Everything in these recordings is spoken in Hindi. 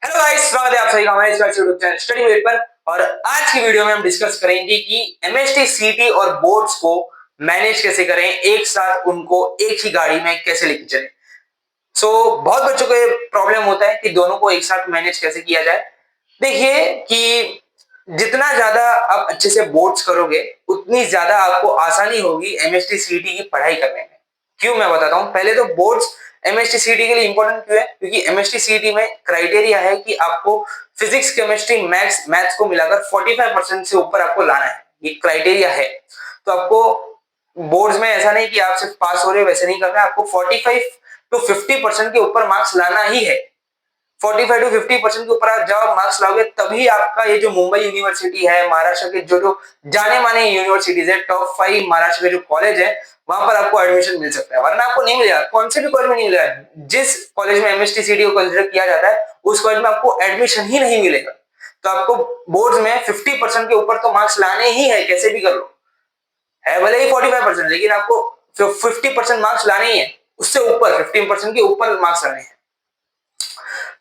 हेलो गाइस, स्वागत है आप सभी का हमारे इस यूट्यूब चैनल स्टडी विद पर। और आज की वीडियो में हम डिस्कस करेंगे कि एमएसटी, सीटी और बोर्ड्स को मैनेज कैसे करें, एक साथ उनको एक ही गाड़ी में कैसे लेके चलें। बहुत बच्चों को ये प्रॉब्लम होता है कि दोनों को एक साथ मैनेज कैसे किया जाए। देखिए कि जितना ज्यादा आप अच्छे से बोर्ड्स करोगे उतनी ज्यादा आपको आसानी होगी एमएसटी, सीटी की पढ़ाई करने में। क्यों, मैं बताता हूँ। पहले तो बोर्ड्स एमएसटी, सीटी के लिए इंपॉर्टेंट क्यों है? क्योंकि एमएसटी, सीटी में क्राइटेरिया है कि आपको फिजिक्स, केमिस्ट्री, मैथ्स को मिलाकर 45% से ऊपर आपको लाना है। ये क्राइटेरिया है। तो आपको बोर्ड्स में ऐसा नहीं कि आप सिर्फ पास हो रहे हो, वैसे नहीं करना है। आपको 45 टू 50% के ऊपर मार्क्स लाना ही है। 45 टू 50% के ऊपर आप जब मार्क्स लाओगे तभी आपका ये जो मुंबई यूनिवर्सिटी है, महाराष्ट्र के जो जो जाने माने यूनिवर्सिटीज है, टॉप 5 महाराष्ट्र के जो कॉलेज है, वहां पर आपको एडमिशन मिल सकता है। वरना आपको नहीं मिलेगा, कौन से भी कॉलेज में नहीं मिलेगा। जिस कॉलेज में एमएसटी, सीटी को कंसिडर किया जाता है उस कॉलेज में आपको एडमिशन ही नहीं मिलेगा। तो आपको बोर्ड्स में 50% के ऊपर तो मार्क्स लाने ही है, कैसे भी कर लो। है भले ही 45%, लेकिन आपको 50% मार्क्स लाने ही है। उससे ऊपर 15% के ऊपर मार्क्स लाने हैं।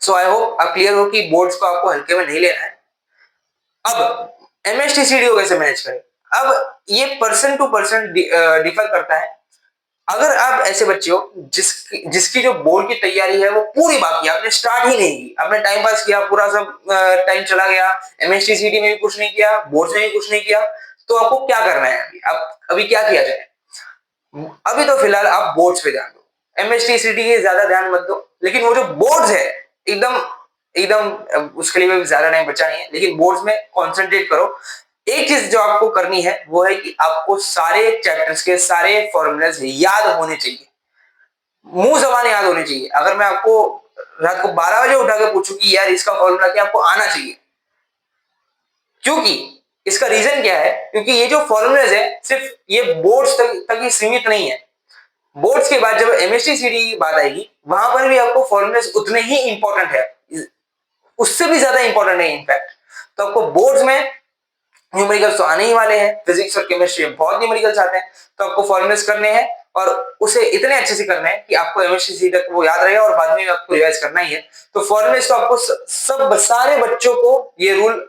आई होप आप क्लियर हो कि बोर्ड्स को आपको हल्के में नहीं लेना है। अब एमएसटी, सीडी को कैसे मैनेज करें? अब ये पर्सन टू पर्सन डिफर करता है। अगर आप ऐसे बच्चे हो जिसकी जो बोर्ड की तैयारी है वो पूरी बाकी है, आपने स्टार्ट ही नहीं की, आपने टाइम पास किया, पूरा सब टाइम चला गया, एमएसटी, सीटी में भी कुछ नहीं किया, बोर्ड्स में भी कुछ नहीं किया, तो आपको क्या करना है? अभी क्या किया जाए? अभी तो फिलहाल आप बोर्ड्स पे ध्यान दो। एमएसटी, सीटी के ज्यादा ध्यान मत दो, लेकिन वो जो बोर्ड्स है एकदम एकदम उसके लिए भी ज्यादा टाइम बचा नहीं है, लेकिन बोर्ड्स में कंसंट्रेट करो। एक चीज जो आपको करनी है वो है कि आपको सारे चैप्टर्स के सारे फॉर्मूलाज याद होने चाहिए, मुंह जबान याद होने चाहिए। अगर मैं आपको रात को 12 बजे उठा के पूछूं कि यार इसका फॉर्मूला क्या, आपको आना चाहिए। क्योंकि इसका रीजन क्या है? क्योंकि ये जो फॉर्मूलाज है सिर्फ ये बोर्ड्स तक ही सीमित नहीं है। बोर्ड्स के बाद जब एमएसटी, सीटी की बात आएगी वहां पर भी आपको फॉर्मूलाज उतने ही इंपॉर्टेंट है, उससे भी ज्यादा इंपॉर्टेंट है इनफैक्ट। तो आपको बोर्ड्स में न्यूमेरिकल्स तो आने ही वाले हैं, फिजिक्स और केमिस्ट्री में बहुत न्यूमेरिकल्स आते हैं, तो आपको फॉर्मूलाज करने हैं और उसे इतने अच्छे से करना है कि आपको एमएसटी, सीटी तक वो याद रहेगा और बाद में आपको रिवाइज करना ही है। तो फॉर्मूलाज तो आपको सब सारे बच्चों को ये रूल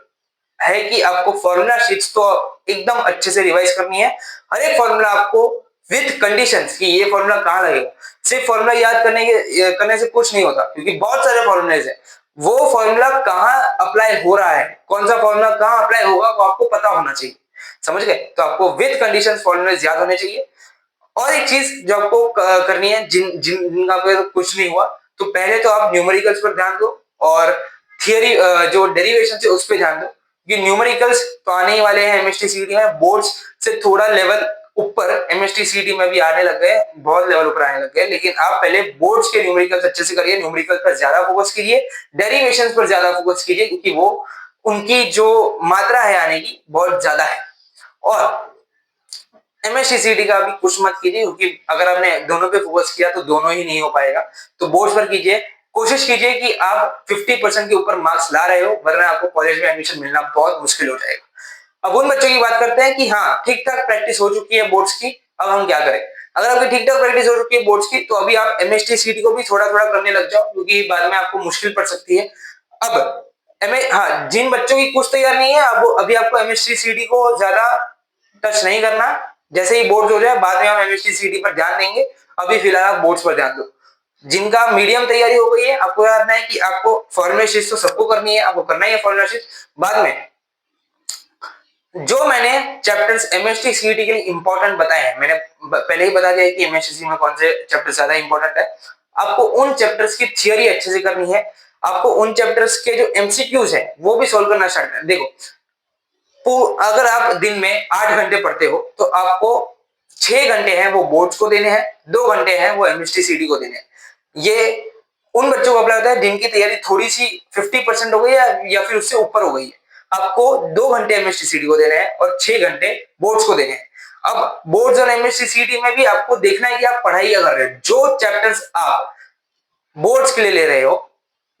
है कि आपको फॉर्मूला शीट्स तो एकदम अच्छे से रिवाइज करनी है। हर एक फॉर्मूला आपको विद कंडीशंस कि ये फॉर्मूला कहां लगेगा। सिर्फ फॉर्मूला याद करने से कुछ नहीं होता, क्योंकि बहुत सारे फॉर्मूलेज हैं। वो फॉर्मूला कहां अप्लाई हो रहा है, कौन सा फॉर्मूला कहां अप्लाई होगा, वो आपको पता होना चाहिए। समझ गए? तो आपको विद कंडीशंस फॉर्मूलेज याद होने चाहिए। और एक चीज जो आपको करनी है, जिनका कुछ नहीं हुआ, तो पहले तो आप न्यूमेरिकल्स पर ध्यान दो और थियरी जो डेरिवेशन है उस पर ध्यान दो। ये न्यूमेरिकल्स तो आने ही वाले हैं एमएसटी, सीटी में। बोर्ड्स से थोड़ा लेवल ऊपर एमएसटी, सीटी में भी आने लग गए, बहुत लेवल ऊपर आने लग गए, लेकिन आप पहले बोर्ड्स के न्यूमेरिकल्स अच्छे से करिए। न्यूमेरिकल पर ज्यादा फोकस कीजिए, डेरिवेशंस पर ज्यादा फोकस कीजिए, क्योंकि वो उनकी जो मात्रा है आने की बहुत ज्यादा है। और एमएसटी, सीटी का भी कुछ मत कीजिए, क्योंकि अगर आपने दोनों पे फोकस किया तो दोनों ही नहीं हो पाएगा। तो बोर्ड्स पर कीजिए, कोशिश कीजिए कि आप 50% के ऊपर मार्क्स ला रहे हो, वरना आपको कॉलेज में एडमिशन मिलना बहुत मुश्किल हो जाएगा। अब उन बच्चों की बात करते हैं कि हाँ, ठीक ठाक प्रैक्टिस हो चुकी है बोर्ड्स की, अब हम क्या करें? अगर आपकी ठीक ठाक प्रैक्टिस हो चुकी है बोर्ड्स की, तो अभी आप एमएसटी, सीटी को भी थोड़ा थोड़ा करने लग जाओ, क्योंकि बाद में आपको मुश्किल पड़ सकती है। अब जिन बच्चों की कुछ तैयार नहीं है, अब अभी आपको एमएसटी, सीटी को ज्यादा टच नहीं करना। जैसे ही बोर्ड हो जाए बाद में हम एमएसटी, सीटी पर ध्यान देंगे। अभी फिलहाल आप बोर्ड्स पर ध्यान दो। जिनका मीडियम तैयारी हो गई है, आपको याद रखना है कि आपको फॉर्मूला शीट तो सबको करनी है, आपको करना ही है फॉर्मूला शीट। बाद में जो मैंने चैप्टर्स एमएसटी, सीटी के लिए इंपॉर्टेंट बताए हैं, मैंने पहले ही बता दिया कि एमएसटी में कौन से चैप्टर ज्यादा इंपॉर्टेंट है। आपको उन चैप्टर्स की थियरी अच्छे से करनी है। आपको उन चैप्टर्स के जो एमसीक्यूज है वो भी सोल्व करना स्टार्ट करना। देखो, तो अगर आप दिन में 8 घंटे पढ़ते हो तो आपको 6 घंटे हैं वो बोर्ड्स को देने हैं, 2 घंटे हैं वो एमएसटी, सीटी को देने हैं। ये उन बच्चों को अप्लाई होता है जिनकी तैयारी थोड़ी सी 50% हो गई है या फिर उससे ऊपर हो गई है। आपको 2 घंटे एमएसटी, सीटी को देने हैं और 6 घंटे बोर्ड्स को देने हैं। अब बोर्ड्स और एमएसटी, सीटी में भी आपको देखना है कि आप पढ़ाई क्या कर रहे हो। जो चैप्टर्स आप बोर्ड्स के लिए ले रहे हो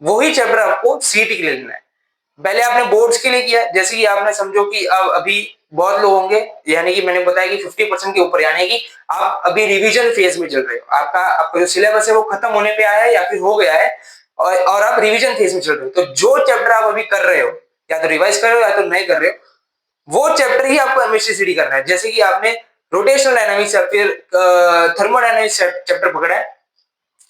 वही चैप्टर आपको सीटी के लिए लेना है। पहले आपने बोर्ड्स के लिए किया, जैसे कि आपने समझो कि अब अभी बहुत लोग होंगे, यानी कि मैंने बताया कि 50% के ऊपर, यानी कि आप अभी रिवीजन फेज में चल रहे हो। आपका जो सिलेबस है वो खत्म होने पे आया है या फिर हो गया है, और आप रिवीजन फेज में चल रहे हो, तो जो चैप्टर आप अभी कर रहे हो, या तो रिवाइज कर रहे हो या तो नहीं कर रहे हो, वो चैप्टर ही आपको एमएसटीसीडी करना है। जैसे कि आपने रोटेशनल डायनामिक्स या फिर थर्मोडायनामिक्स चैप्टर पकड़ा है,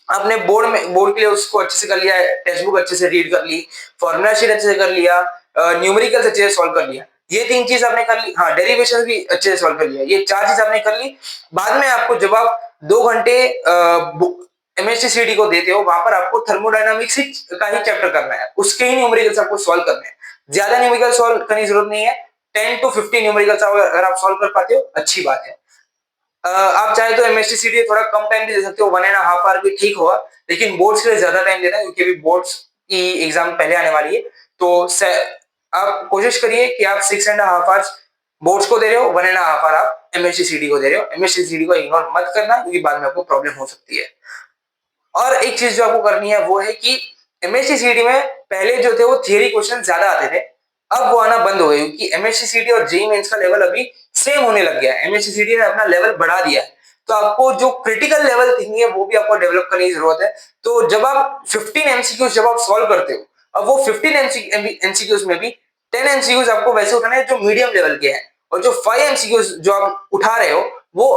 आपने बोर्ड के लिए उसको अच्छे से कर लिया है, टेक्स्ट बुक अच्छे से रीड कर ली, फॉर्मूला शीट अच्छे से कर लिया, न्यूमेरिकल्स अच्छे से सॉल्व कर लिया, ये 3 चीज आपने कर ली। हाँ, डेरिवेशन भी अच्छे से सॉल्व कर लिया, ये 4 चीज आपने कर ली। बाद में आपको जब आप 2 घंटे एमएसटीसीडी को देते हो, वहां पर आपको थर्मोडायनामिक्स का ही चैप्टर करना है, उसके ही न्यूमेरिकल्स आपको सॉल्व करने हैं। ज्यादा न्यूमेरिकल सॉल्व करने की जरूरत नहीं है, 10 to 15 न्यूमेरिकल्स अगर आप सॉल्व कर पाते हो, अच्छी बात है। आप चाहे तो एमएसटीसीडी थोड़ा कम टाइम भी दे सकते हो, 1.5 आवर भी ठीक होगा, लेकिन बोर्ड्स के लिए ज्यादा टाइम देना है, क्योंकि अभी बोर्ड्स की एग्जाम पहले आने वाली है। तो आप कोशिश करिए कि आप 6.5 आवर्स बोर्ड्स को दे रहे हो, 1.5 आवर आप एमएसटीसीडी को दे रहे हो। एमएसटीसीडी को इग्नोर मत करना, क्योंकि बाद में आपको प्रॉब्लम हो सकती है। और एक चीज जो आपको करनी है वो है कि एमएसटीसीडी में पहले जो थे वो थियरी क्वेश्चन ज्यादा आते थे, अब वो आना बंद हो गए, क्योंकि एमएसटीसीडी और जेईई मेंस का लेवल अभी सेम होने लग गया है। एमएसटीसीडी ने अपना लेवल बढ़ा दिया है, तो आपको जो क्रिटिकल लेवल थिंकिंग है वो भी आपको डेवलप करने की जरूरत है। तो जब आप 15 एमसीक्यूज जब आप सॉल्व करते हो, अब वो 15 एमसीक्यूज में भी 10 एमसीक्यूज आपको वैसे उठाने हैं जो मीडियम लेवल के हैं, और जो 5 एमसीक्यूज जो आप उठा रहे हो वो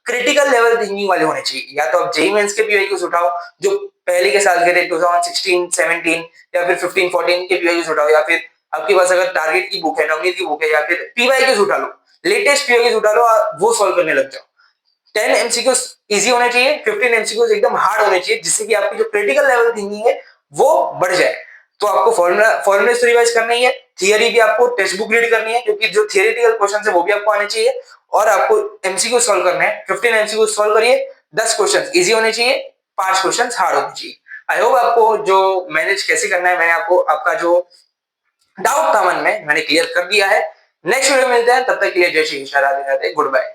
क्रिटिकल लेवल थिंकिंग वाले होने चाहिए। या तो आप जेईई मेंस के पीवाईक्यूज उठाओ जो पहले के साल के थे, 2016, 17 या फिर 15, 14 के पीवाईक्यूज उठाओ, या फिर आपके पास अगर टारगेट की बुक है, नवनीत की बुक है, या फिर पीवाईक्यूज उठा लो, लेटेस्ट पीवाईक्यूज उठा लो, वो सॉल्व करने लग जाओ। 10 एमसीक्यूज इजी होने चाहिए, 15 एमसीक्यूज एकदम हार्ड होने चाहिए, जिससे कि आपकी जो क्रिटिकल लेवल थिंकिंग है वो बढ़ जाए। तो आपको फॉर्मूला तो रिवाइज करना ही है, थियरी भी आपको टेक्स्ट बुक रीड करनी है, क्योंकि जो थियरिटिकल क्वेश्चन है वो भी आपको आने चाहिए, और आपको एमसीक्यू सॉल्व करना है। 15 एमसीक्यू सॉल्व करिए, 10 क्वेश्चन इजी होने चाहिए, 5 क्वेश्चन हार्ड होने चाहिए। आई होप आपको जो मैनेज कैसे करना है, मैंने आपको आपका जो डाउट था मन में, मैंने क्लियर कर दिया है। नेक्स्ट वीडियो मिलते हैं, तब तक के लिए जय श्री कृष्ण, राधे राधे, गुड बाय।